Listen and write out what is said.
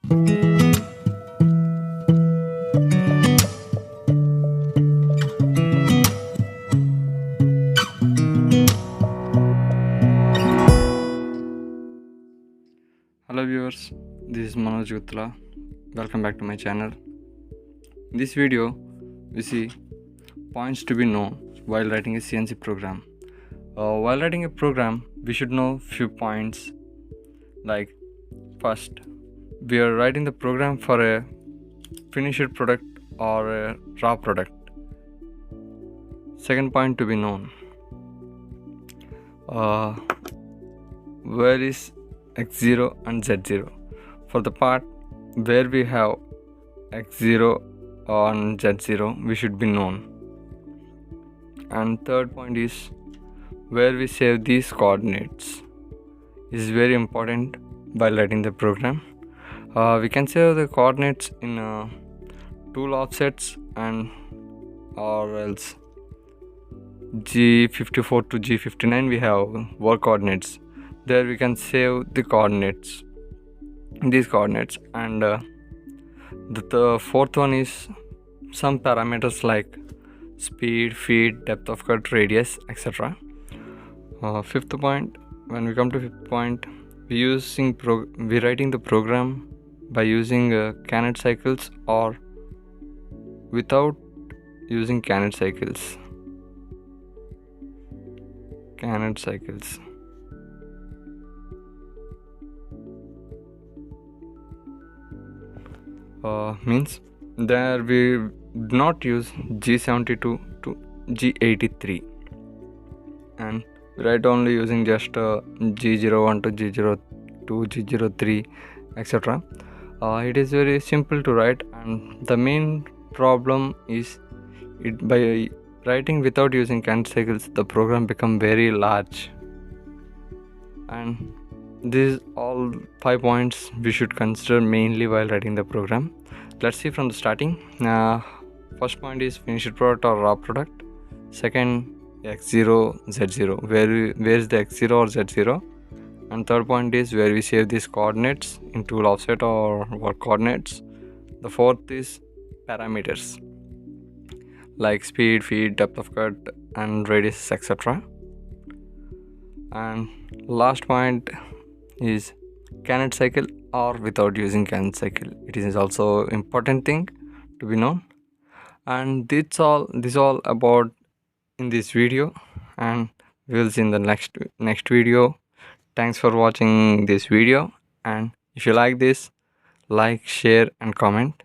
Hello viewers, this is Manoj Gutla. Welcome back to my channel. In this video, we see points to be known while writing a CNC program. While writing a program, we should know few points. Like first, we are writing the program for a finished product or a raw product. Second point to be known. Where is x0 and z0? For the part where we have x0 and z0, we should be known. And third point is where we save these coordinates is very important while writing the program. We can save the coordinates in tool offsets and or else G54 to G59 we have work coordinates. There we can save the coordinates, these coordinates. And the fourth one is some parameters like speed, feed, depth of cut, radius, etc. Fifth point, when we come to fifth point, we writing the program by using Cannet cycles or without using Cannet cycles. Means there we do not use G72 to G83 and write only using just G01 to G02, G03, etc. It is very simple to write, and the main problem is by writing without using Cannet cycles, the program become very large. And these all 5 points we should consider mainly while writing the program. Let's see from the starting. First point is finished product or raw product. Second, x0, z0, where is the x0 or z0. And third point is where we save these coordinates in tool offset or work coordinates. The fourth is parameters like speed, feed, depth of cut, and radius, etc. And last point is Cannet cycle or without using Cannet cycle. It is also important thing to be known. And this all about in this video, and we will see in the next video. Thanks for watching this video, and if you like this, like, share and comment.